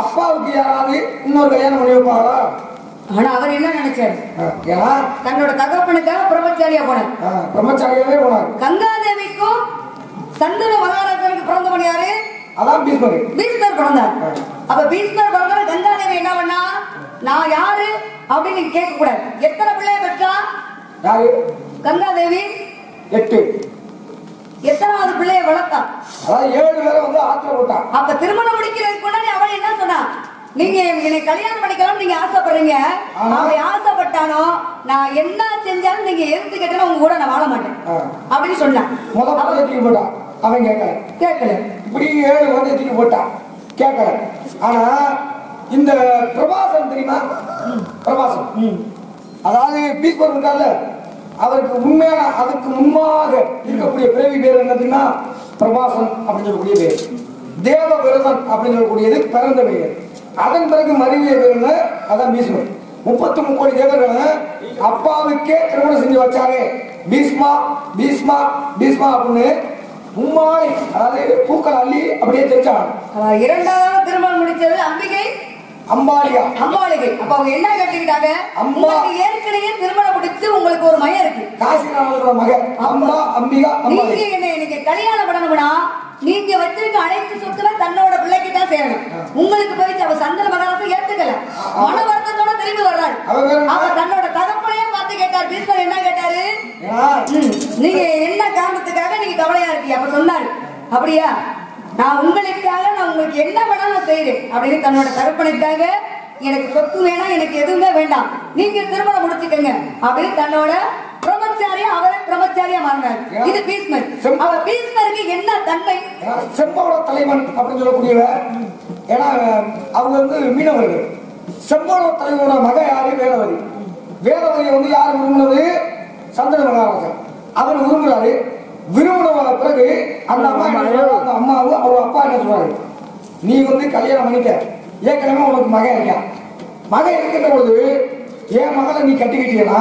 அப்பாவுக்கு யாராவது இன்னொரு கல்யாணம் பண்ணி வைப்பாங்களா? ஆனா அவர் என்ன நினைச்சாரு, ஏன்னா தன்னோட தகப்பனுக்காக பிரம்மச்சாரியா போனார். பிரம்மச்சாரியாவே போனார். கங்காதேவிக்கும் சந்தன மகாராஜனுக்கு பிறந்தவன் யாரு? அதான் பீஷ்மர். பீஷ்மர் பிறந்தார். அப்ப பீஷ்மர் பிறந்தாரு. கங்காதேவி என்ன பண்ணா, நான் யாரு அப்படின்னு கேட்க கூடாது. எத்தனை பிள்ளைய பெற்றா யாரு? கங்காதேவி 8. எத்தனாவது பிள்ளைய வளர்த்தா? அதாவது 7 பேரை வந்து ஆத்திர போட்டா. அப்ப திருமணம் முடிக்கிறதுக்கு முன்னாடி அவள் என்ன சொன்னா, நீங்க என்னை கல்யாணம் பண்ணிக்கலாம் நீங்க ஆசைப்படுறீங்க. அவன் ஆசைப்பட்டானோ நான் என்ன செஞ்சாலும் நீங்க எதிர்த்து கேட்டா உங்க கூட நான் வாழ மாட்டேன் அப்படின்னு சொன்னான். முதல்ல தூக்கி போட்டான். அவன் கேட்கல. இப்படி 7 வந்து தூக்கி போட்டான், கேட்கல. ஆனா இந்த பிரபாசம் தெரியுமா? பிரபாசம் அதாவது பீஷ்மர் இருக்கார்ல, அவருக்கு உண்மையான அதுக்கு முன்பாக இருக்கக்கூடிய பிறவி பேர் என்னதுன்னா பிரபாசன் அப்படின்னு சொல்லக்கூடிய பேர். தேவ விரதன் அப்படின்னு சொல்லக்கூடியது பிறந்த பெயர். அதன் பிறகு மருவிய பேர் அதான் பீஷ்மர். 33 கோடி தேவர்களை அப்பாவுக்கே திருமணம் செஞ்சு வச்சாரு. பீஷ்மா பீஷ்மா பீஷ்மா அப்படின்னு மும்மாடி, அதாவது பூக்கள் அள்ளி அப்படியே தெரிச்சாங்க. 2வது திருமணம் முடிச்சது அம்பிகை அம்பாலிகா. அம்பாலிகை. அப்ப அவங்க என்ன கேட்டுக்கிட்டாங்க, உங்களுக்கு ஏற்கனவே திருமணம் முடிச்சு உங்களுக்கு ஒரு மகன் இருக்கு, காசிநாதனோட மகன் அம்பா அம்பிகா. நீங்க என்ன இன்னைக்கு கல்யாணம் பண்ணணும்னா நீங்க வச்சிருக்க அனைத்து சொத்துல தன்னோட பிள்ளைக்கு தான் சேரணும். உங்களுக்கு போயிட்டு அவ சந்தன மகாராஜை ஏத்துக்கல, மன வருத்தத்தோட திரும்பி வர்றாரு. அவ தன்னோட தகப்பனையே பார்த்து கேட்டார். பீஷ்மர் என்ன கேட்டாரு, நீங்க என்ன காரணத்துக்காக நீங்க கவலையா இருக்கீங்க? அப்ப சொன்னாரு, அப்படியா நான் உங்களுக்காக நான் உங்களுக்கு என்ன வேணாலும் செய்யறேன் அப்படின்னு தன்னோட தகப்பனுக்காக எனக்கு சொத்து வேணாம், எனக்கு எதுவுமே வேண்டாம், நீங்க திருமணம் முடிச்சுக்கங்க அப்படின்னு தன்னோட பிரம்மச்சாரியா அவரை பிரம்மச்சாரியா மாறினார். இது பீஷ்மர். அவர் பீஷ்மருக்கு என்ன தன்மை? செம்போட தலைவன் அப்படின்னு சொல்லக்கூடியவ. ஏன்னா அவங்க வந்து மீனவர்கள். செம்போட தலைவனோட மக யாரு? வேதவதி. வேதவதியை வந்து யார் விரும்பினது? சந்தன மகாராஜா. அவர் விரும்புறாரு. விரும்பின பிறகு அந்த அம்மா அந்த அம்மாவும் அவங்க அப்பா என்ன சொல்றாரு, நீ வந்து கல்யாணம் பண்ணிக்க, ஏற்கனவே உனக்கு மகன் இருக்கியா, மகன் இருக்கின்ற பொழுது என் மகளை நீ கட்டிக்கிட்டீங்கன்னா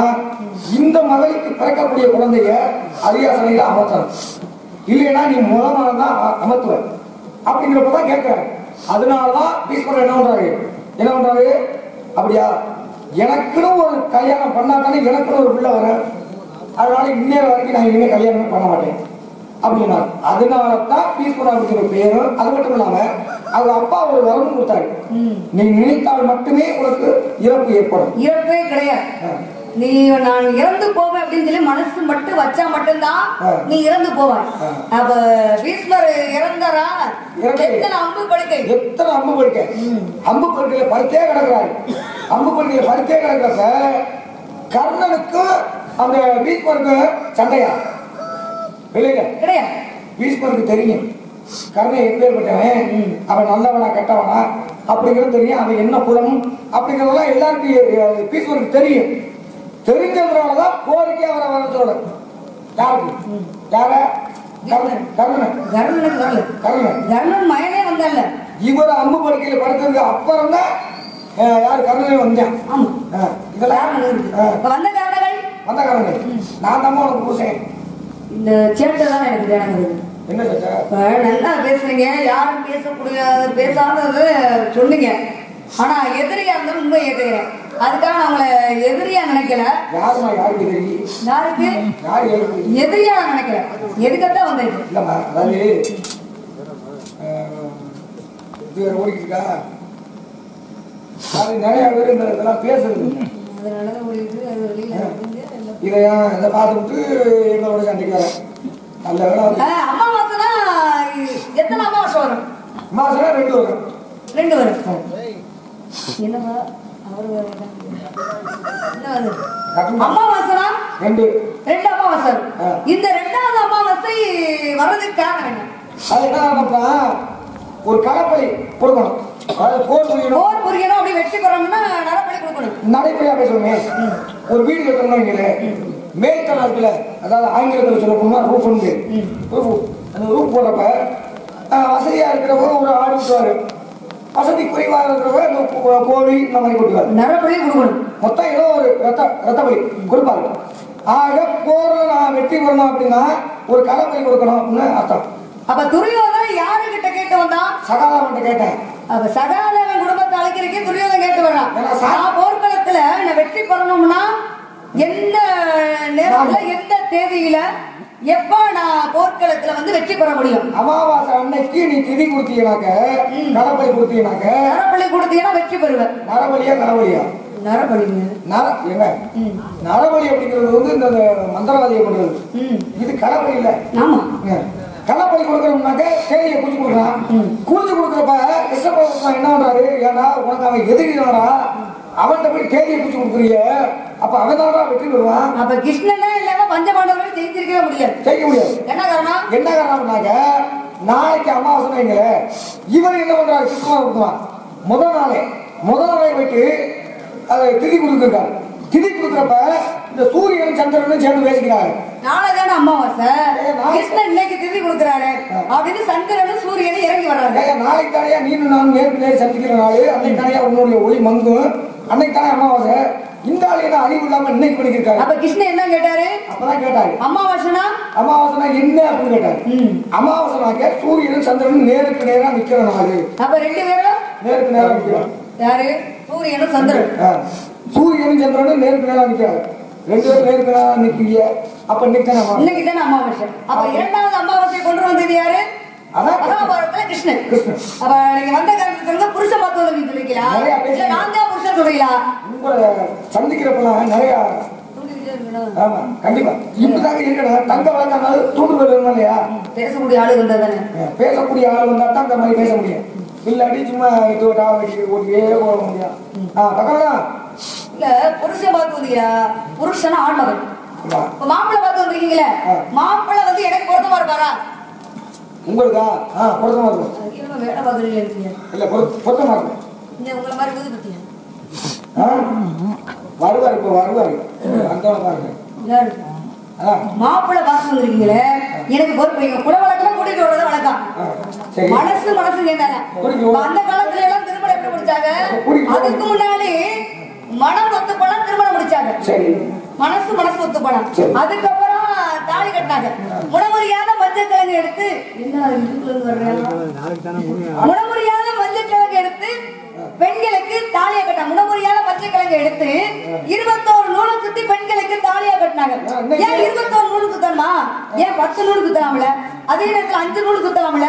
இந்த மகளுக்கு பிறக்கக்கூடிய குழந்தைய அரியாசனையில அமர்த்தணும், இல்லைன்னா நீ முதல் தான் அமர்த்துவ அப்படிங்கிறப்பதான் கேட்கிறாரு. அதனாலதான் பீஷ்மர் என்ன பண்றாரு, அப்படியா எனக்குன்னு ஒரு கல்யாணம் பண்ணாதானே எனக்குன்னு ஒரு பிள்ளை வர, அதனால இன்னைய வரைக்கும் நான் இனிமே கல்யாணமே பண்ண மாட்டேன் அப்படின்னா. அதனாலதான் பீஷ்மர் அப்படிங்கிற பேரும். அது மட்டும் இல்லாம அவங்க அப்பா ஒரு வரமும் கொடுத்தாரு, நீ நினைத்தால் மட்டுமே உனக்கு இறப்பு ஏற்படும். இறப்பே கிடையாது, நீ நான் இறந்து போவேன் அப்படின்னு சொல்லி மனசு மட்டும் வச்சா மட்டும்தான் நீ இறந்து போவாய். அப்ப பீஷ்மர் இறந்தாரா? எத்தனை அம்பு படுக்கை, எத்தனை அம்பு படுக்கை, அம்பு படுக்கையில படுத்தே கிடக்குறாரு. அம்பு படுக்கையில படுத்தே கிடக்கிறப்ப கர்ணனுக்கு அந்த பீஷ்மருக்கு சண்டையா இல்லையா? கிடையாது. பீஷ்மருக்கு தெரியும் கர்ணன் எப்பேற்பட்டவன், அவன் நல்லவனா கெட்டவனா அப்படிங்கிறது தெரியும், அவன் என்ன குலம் அப்படிங்கிறதெல்லாம் எல்லாருக்கும் பீஷ்மருக்கு தெரியும். தெரிஞ்சதுனாலதான் போருக்கே அவரை வர சொல்ல. யாருக்கு? யார? கர்ணன் மயனே வந்தால இவர் அம்பு படுக்கையில படுத்ததுக்கு அப்புறம் தான் யாரு கர்ணனே வந்தேன். இதெல்லாம் வந்த காரணங்கள் நான் தான் உனக்கு பூசேன். இந்த சேட்டை தான் எனக்கு வேணுங்கிறது. என்ன சேட்டை? நல்லா பேசுறீங்க, யாரும் பேசாதது சொன்னீங்க. ஆனா எதிரியா இருந்தாலும் உண்மை ஏத்துக்கிறேன். அதுக்காக நான் உங்களை எதிரியா நினைக்கல. யாருக்கு எதிரியா நினைக்கல. எதுக்கத்தான் வந்தேன். இல்லம்மா, அதாவது இது ஓடிக்கிட்டு இருக்கா, அது நிறைய பேர் இந்த இதெல்லாம் பேசுறது. இதை பார்த்துட்டு எங்களோட சண்டைக்கு வர நல்ல வேலை. அமாவாசைனா எத்தனை அமாவாசை வரும்? அமாவாசை 2 வரும். 2 வரும். என்னவா அவரு அமாவாசைனா 2 அமாவாசை. இந்த 2வது அமாவாசை வர்றதுக்கு காரணம் என்ன? அது என்ன, ஒரு கடப்பை கொடுக்கணும். போர் புரியணும். அப்படி வெற்றி பெறணும்னா நடைப்படி கொடுக்கணும். நடைப்படியா பேசுவோமே. ஒரு வீடு கட்டணும், மேல்தளம் இருக்குல்ல, அதாவது ஆங்கிலத்தில் சொல்ல போனா ரூஃப் உண்டு. அந்த ரூஃப் போடுறப்ப வசதியா இருக்கிறவங்க ஒரு ஆடு விட்டுவாரு, வசதி குறைவாக இருக்கிறவங்க கோழி இந்த மாதிரி கொடுக்குறாரு. நரபலி கொடுக்கணும். மொத்தம் ஏதோ ஒரு ரத்த பலி கொடுப்பாரு. ஆக போர்ல நான் வெற்றி பெறணும் அப்படின்னா ஒரு களப்பலி கொடுக்கணும் அப்படின்னு அர்த்தம். அப்ப துரியோதனன் யாருகிட்ட கேட்டு வந்தான்? சகாதேவன் கேட்டேன். அப்ப சகாதேவன் குடும்பத்தை அழைக்கிறதுக்கே துரியோதனன் கேட்டு வர்றான். நான் போர்க்களத்துல நான் வெற்றி பெறணும்னா எந்த நேரத்துல எந்த தேதியில எப்ப நான் போர்க்களத்துல வந்து வெற்றி பெற முடியும்? அமாவாசை அன்னைக்கு நீ திதி கொடுத்தீங்கன்னாக்க நரபலி கொடுத்தீங்கன்னாக்க நரபலி கொடுத்தீங்கன்னா வெற்றி பெறுவேன். நரபலியா நரபலியா? நரபலிங்க. நரபலி அப்படிங்கிறது வந்து இந்த மந்திரவாதியை பண்றது. இது களபலி இல்ல. ஆமா. களப்பலி கொடுக்கணும்னாக்க தேதியை குறிச்சு கொடுக்குறான். குறிச்சு கொடுக்குறப்ப கிருஷ்ணபுரம் என்ன பண்றாரு? ஏன்னா உனக்கு அவன் எதிரினாரா அவன்கிட்ட போய் தேதியை குறிச்சு கொடுக்குறீங்க. அப்ப அவன் தான் வெற்றி பெறுவான். அப்ப கிருஷ்ணனே இல்லாம பஞ்சபாண்டவர்கள் ஜெயிச்சிருக்கவே முடியாது. ஜெயிக்க முடியாது. என்ன காரணம்? என்ன காரணம்னாக்க நாளைக்கு அமாவாசைங்க இவர் என்ன பண்றாரு? கிருஷ்ணன் கொடுத்துவான். முதல் நாளை வைத்து அதை திதி கொடுத்துருக்காரு. திதி கொடுக்குறப்ப இந்த சூரியன் சந்திரனும் சேர்ந்து பேசிக்கிறாரு. நாளைதான அமாவாசை, கிருஷ்ணன் இன்னைக்கு திதி கொடுக்குறாரு அப்படின்னு சந்திரனும் சூரியனும் இறங்கி வர்றாங்க. நாளைக்கு தானையா நீனு நான் நேருக்கு நேர் சந்திக்கிற நாள், அன்னைக்கு தானையா உன்னுடைய ஒளி மங்கும், அன்னைக்கு தானே அமாவாசை. இந்த ஆளு என்ன அறிவு இல்லாம இன்னைக்கு பண்ணிருக்காரு. அப்ப கிருஷ்ணன் என்ன கேட்டாரு? அப்பதான் கேட்டாரு அமாவாசைனா என்ன அப்படின்னு கேட்டாரு. அமாவாசைனாக்க சூரியனும் சந்திரனும் நேருக்கு நேரா நிக்கிற நாள். அப்ப ரெண்டு பேரும் நேருக்கு நேரா நிக்கிறார். யாரு? சூரியனும் சந்திரன். சூரியனும் சந்திரனும் நேருக்கு நேரா நிக்கிறாரு. ரெண்டு பேரும் நேருக்கு நேரா நிக்கிறீங்க. அப்ப இன்னைக்கு தானே அமாவாசை. அப்ப இரண்டாவது அமாவாசை கொண்டு வந்தது யாரு? மகாபாரதத்துல கிருஷ்ணன். அப்ப நீங்க வந்த காரணத்தை சொல்லுங்க. புருஷ பார்த்தோம் சொல்லிக்கலாம், இல்ல நான் தான் புருஷன் சொல்லிக்கலாம். உங்களை சந்திக்கிறப்பெல்லாம் நிறைய ஆமா கண்டிப்பா இப்படிதாங்க இருக்கணும். தங்க வழக்கானாலும் தூண்டுதல் வேணும் இல்லையா? பேசக்கூடிய ஆளு வந்தா தானே. பேசக்கூடிய ஆள் வந்தா தான் அந்த மாதிரி பேச முடியும். இல்லாட்டி சும்மா ஓட்டியே போக முடியும். பக்கம் இல்ல புருஷன் பார்த்து வந்தீங்களா? புருஷனா ஆண்மகன். மாப்பிள்ளை பார்த்து வந்திருக்கீங்களே, மாப்பிள்ளை வந்து எனக்கு பொருத்தமா இருப்பாரா? உங்களுக்கா? பொருத்தமா இருக்கும். வேலை பார்க்குறீங்க இல்ல பொருத்தமா இருக்கும். உங்களை மாதிரி புது பத்தியா வருவாரு. இப்ப வருவாரு. மாப்பிள்ளை பார்த்து வந்திருக்கீங்களே, எனக்கு பொறுப்பு. குல வழக்கம் கூட்டிட்டு வரத வழக்கம். மனசு கேட்டாங்க. அந்த காலத்துல எல்லாம் திருமணம் எப்படி முடிச்சாங்க? அதுக்கு முன்னாடி மனம் ஒத்து போனா திருமணம் முடிச்சாங்க. மனசு ஒத்து போனா அதுக்கப்புறம் தாலி கட்டினாங்க. முடமுறியாத மஞ்சக்கிழங்கு எடுத்து முடமுறியாத மஞ்சக்கிழங்கு எடுத்து பெண்களுக்கு தாலியா கட்டினாங்க. முடமுறியாத மஞ்சக்கிழங்கு எடுத்து 21 நூலை சுத்தி பெண்களுக்கு தாலியா கட்டினாங்க. ஏன் 21 நூல் சுத்தணுமா? ஏன் 10 நூல் சுத்தலாம்ல? அதே நேரத்தில் 5 நூல் சுத்தலாம்ல?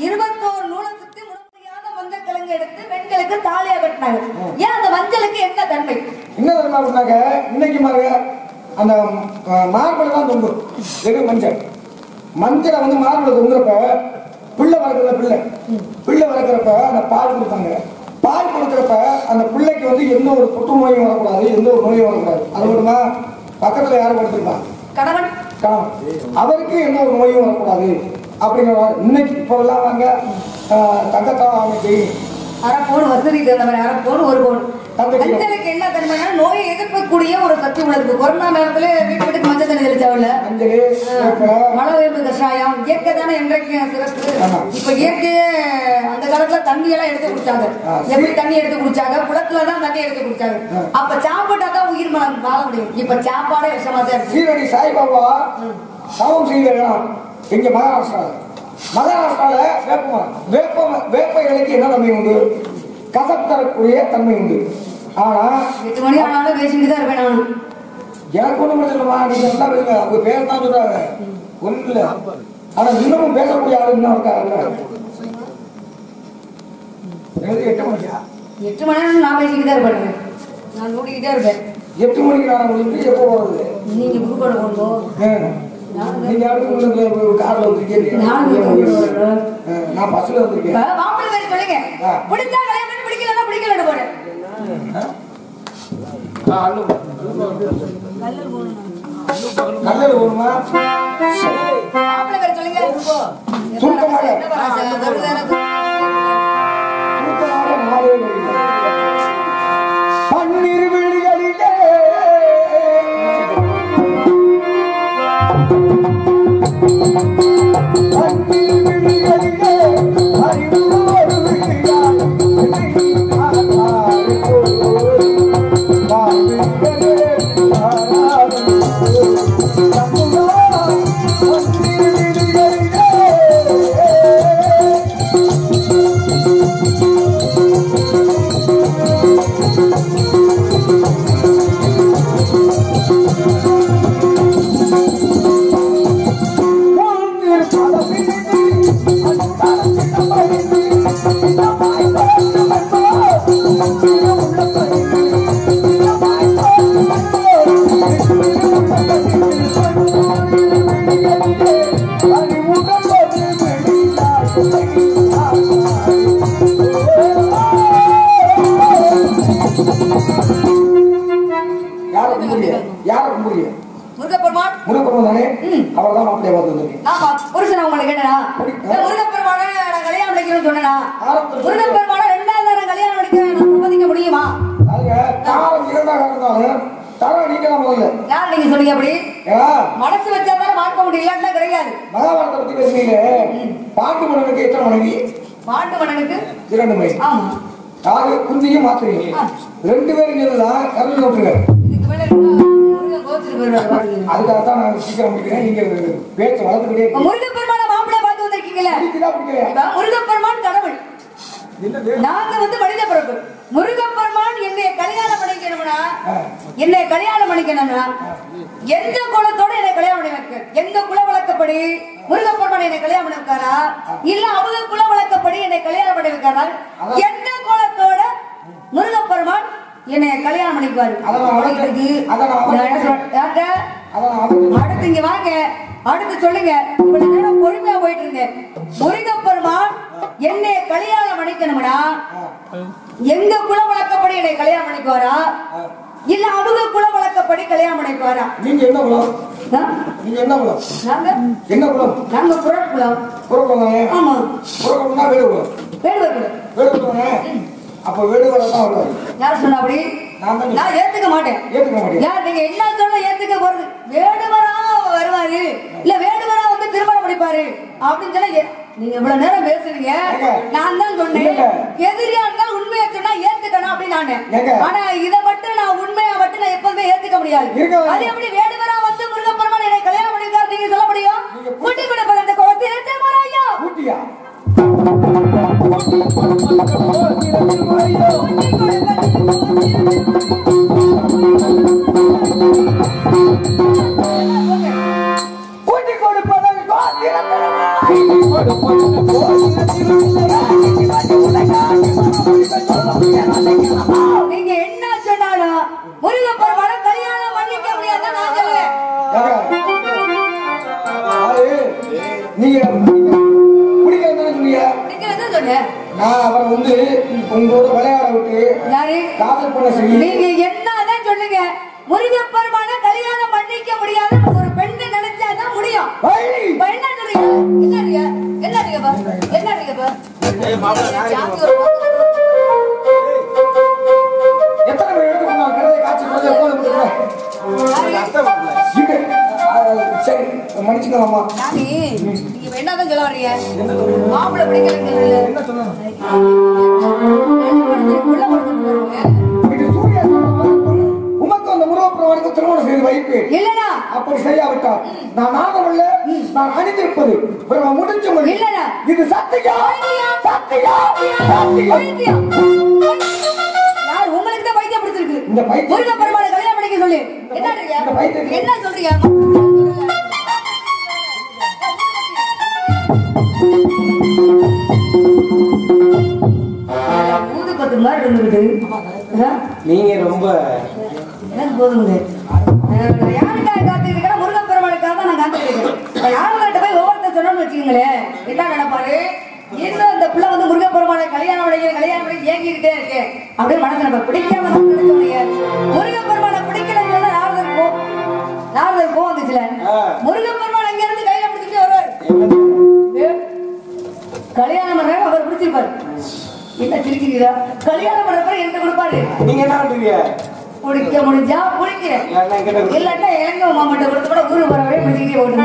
21 நூலை சுத்தி முடமுறியாத மஞ்சக்கிழங்கு எடுத்து பெண்களுக்கு தாலியா கட்டினாங்க. ஏன் அந்த மஞ்சளுக்கு என்ன தன்மை? என்ன தன்மை அப்படின்னாக்க இன்னைக்கு மாதிரி அந்த மார்பிள் தான் தொங்கும். வெறும் மஞ்சளை வந்து மார்பிள் தொங்குறப்ப பிள்ளை வளர்க்குறப்ப அந்த பால் கொடுத்தாங்க. பால் கொடுக்குறப்ப அந்த பிள்ளைக்கு வந்து எந்த ஒரு புற்று நோயும் வரக்கூடாது, எந்த ஒரு நோயும் வரக்கூடாது. அது மட்டுமா பக்கத்துல யாரும் படுத்திருப்பாங்க? கணவன். அவருக்கு எந்த ஒரு நோயும் வரக்கூடாது அப்படிங்கிற இன்னைக்கு இப்போ எல்லாம் வாங்க தங்கத்தால் அமைச்சு அரைப்போன் வசதி தந்தவரை அரைப்போன் ஒரு போன். மஞ்சளுக்கு என்ன தன்மைனா நோயை எதிர்க்கக்கூடிய ஒரு சக்தி உள்ளது. கொரோனா நேரத்துல வீட்டுக்கு மஞ்சள் தண்ணி தெளிச்சாவில்ல, மழை வேம்பு கஷாயம் இயற்கை தானே என்றைக்கு சிறப்பு. இப்ப இயற்கையே அந்த காலத்துல தண்ணி எல்லாம் எடுத்து குடிச்சாங்க. எப்படி தண்ணி எடுத்து குடிச்சாங்க? குளத்துலதான் தண்ணி எடுத்து குடிச்சாங்க. அப்ப சாப்பிட்டா தான் உயிர் வாழ முடியும். இப்ப சாப்பாடே விஷமா தான் இருக்கு. சீரடி சாய்பாபா தவம் செய்யலாம் இங்க மகாராஷ்டிரால வேப்ப இலைக்கு என்ன தன்மை உண்டு? கசப்பு தரக்கூடிய தன்மை உண்டு. ஆனா 8 மணி ஆனாலும் பேசிட்டு தான் இருப்பேன் நான். எனக்கு ஒண்ணும் பிரச்சனைமா, நீங்க என்ன பேசுங்க, அவங்க பேசத்தான் சொல்றாங்க ஒண்ணு இல்ல. ஆனா இன்னமும் பேசக்கூடிய ஆளு இன்னும் இருக்காங்க. 8 மணியா? 8 மணி நேரம் நான் பேசிக்கிட்டு தான் இருப்பேன். நான் ஓடிக்கிட்டே இருப்பேன். 8 மணிக்கு நான் உங்களுக்கு எப்போ போறது? நீங்க புதுக்கோட்டை போகணும். நீங்க கார்ல வந்துருக்கீங்க, நான் பஸ்ல வந்திருக்கேன். மாப்பிள்ளை பேர் சொல்லுங்க. பிடிச்சா கல்யாணம் பண்ணி, பிடிக்கலன்னா பிடிக்கலன்னு போடு. நல்லது போகணுமா? மாப்பிள்ளை பேர் சொல்லுங்க. சுருக்கமாக பன்னீர் விழிகளிலே பன்னீர் விழிகளிலே அறிவு ஒரு விழியாய் முருகப்பெருமான் தானே அவர் தான் மாப்பிள்ளைய பார்த்து வந்திருக்கேன். ஆமா புருஷன் உங்களை கேட்டனா முருகப்பெருமான நான் கல்யாணம் பண்ணிக்கணும்னு சொன்னேனா முருகப்பெருமான ரெண்டாவது நான் கல்யாணம் பண்ணிக்க நான் சம்மதிக்க முடியுமா? காலம் இரண்டாக இருந்தாலும் தர நீங்க தான் முதல்ல. யார் நீங்க சொன்னீங்க அப்படி? மனசு வச்சாதான் மாற்ற முடியலன்னா கிடையாது. மகாபாரதத்தை பத்தி பேசுறீங்க. பாண்டு மன்னனுக்கு எத்தனை மனைவி? பாண்டு மன்னனுக்கு 2 மனைவி. ஆமா. யாரு குந்தியும் மாத்திரீங்க 2 பேரும் சொல்லுதான் கருள் நோட்டுங்க. இதுக்கு மேல முருகன் கோச்சிட்டு போயிடுவாரு. அதுக்காகத்தான் நான் சீக்கிரம் முடிக்கிறேன். நீங்க பேச்சு வளர்த்துக்கிட்டே முருகப்பெருமான மாப்பிள்ளை பார்த்து வந்திருக்கீங்களா? முருகப்பெருமான் கடவுள், நாங்க மனித பிறப்பு. முருகப்பெருமான் என்னை கல்யாணம் பண்ணிக்கணும்னா எந்த குலத்தோட என்னை கல்யாணம் பண்ணி வைக்க, எங்க குல வழக்கப்படி முருகப்பெருமான் என்னை கல்யாணம் பண்ணி வைக்காரா இல்ல அவங்க குல வழக்கப்படி என்னை கல்யாணம் பண்ணி வைக்காரா? எந்த குலத்தோட முருகப்பெருமான் என்னை கல்யாணம் பண்ணிக்குவாரு. அடுத்து இங்க வாங்க, அடுத்து சொல்லுங்க. இவ்வளவு நேரம் பொறுமையா போயிட்டு இருந்தேன். முருகப்பெருமான் என்னை கல்யாணம் பண்ணிக்கணும்னா எங்க குல வழக்கப்படி என்னை கல்யாணம் பண்ணிக்குவாரா இல்ல அவங்க குல வழக்கப்படி கல்யாணம் பண்ணிக்குவாரா? நீங்க என்ன குலம்? நீங்க என்ன குலம்? நாங்க என்ன குலம்? நாங்க புறக்குலம். புறக்குலம். ஆமா. புறக்குலம்னா வேடுகுலம். வேடுகுலம். வேடுகுலம். அப்ப வேடுகுலம் தான் வருவாரு. யார் சொன்னா அப்படி? நான் ஏத்துக்க மாட்டேன். ஏத்துக்க மாட்டேன். யார் நீங்க என்ன சொல்ல ஏத்துக்க போறது? வேடுவரா வருவாரு இல்ல வேடுவரா திருமணம் முடிப்பாரு அப்படின்னு சொல்ல நீங்க இவ்வளவு நேரம் பேசுறீங்க. நான் தான் சொன்னேன் எதிரியா இருந்தாலும் உண்மையா சொன்னா ஏத்துக்கணும் அப்படின்னு நானு. ஆனா இதை மட்டும் நான் உண்மையா மட்டும் நான் எப்பவுமே ஏத்துக்க முடியாது. அது எப்படி வேடுவரா முருகப்பெருமான் என்னை கல்யாணம் பண்ணிருக்காரு நீங்க சொல்ல முடியும்? கூட்டி கூட அந்த குளத்தை ஏற்ற முறையா கூட்டியா நீங்க என்ன சொன்னாலும் முருகப்பெருமான கல்யாணம் பண்ணிக்க முடியாது நான் சொல்லுவேன். நீங்க குடிக்கிறதா சொன்னீங்க. நான் அவரை உங்களோட விளையாட விட்டு காதல் பண்ண சொல்லி நீங்க என்னதான் சொல்லுங்க. முருகப்பெருமான கல்யாணம் பண்ணிக்க முடியாது ஒரு பெண்ணை நினைச்சாதான் முடியும். என்ன சொல்றீங்க? எத்தனை பேர் எடுத்துக்கணும் கதையை காட்சி சரி மன்னிச்சுக்கலாமா? நீங்க என்னதான் சொல்ல வர்றீங்க? மாப்பிள்ளை பிடிக்கல என்ன சொல்லணும்? திருமணம் செய்து வைப்பு இல்லடா. அப்படி செய்யாவிட்டால் நான் நாகமல்ல, நான் அணிந்திருப்பது முடிஞ்ச இல்லடா. இது சத்தியம். யார் உங்களுக்கு தான் பைத்தியம் பிடிச்சிருக்கு? இந்த பைத்தியம் முருகப்பெருமானை கல்யாணம் பண்ணிக்க சொல்லி என்ன சொல்றீங்க? மூது பத்து மாதிரி இருந்துகிட்டு நீங்க ரொம்ப போதுங்க. யாருக்காக காத்துக்கிட்டு முருகப்பெருமானுக்காக தான் நான் காத்துக்கிட்டு யாருக்கிட்ட போய் ஒவ்வொருத்தர் சொன்னோம்னு வச்சுக்கீங்களேன் என்ன நினைப்பாரு? இன்னும் இந்த பிள்ளை முருகப்பெருமானை கல்யாணம் பண்ணி ஏங்கிக்கிட்டே இருக்கு அப்படின்னு மனசு நம்ம பிடிக்காம முருகப்பெருமானை பிடிக்கலன்னு சொன்னா நாரதர் போ வந்துச்சுல. முருகப்பெருமான் அங்க இருந்து கையில பிடிச்சிட்டு வருவார். கல்யாணம் பண்றாங்க அவர் பிடிச்சிருப்பாரு. என்ன சிரிக்கிறீரா? கல்யாணம் பண்றப்ப எந்த கொடுப்பாரு? நீங்க என்ன பண்றீங்க? குடிக்க முடிஞ்சா குடிக்கிறேன், இல்லாட்டா எங்க மாமாட்ட கொடுத்து கூட ஊருக்கு போறவரே பிடிச்சிக்கிட்டே போட்டு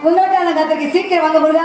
உங்கள்கிட்ட அந்த கத்துக்கு சீக்கிரம் வாங்க முருகா.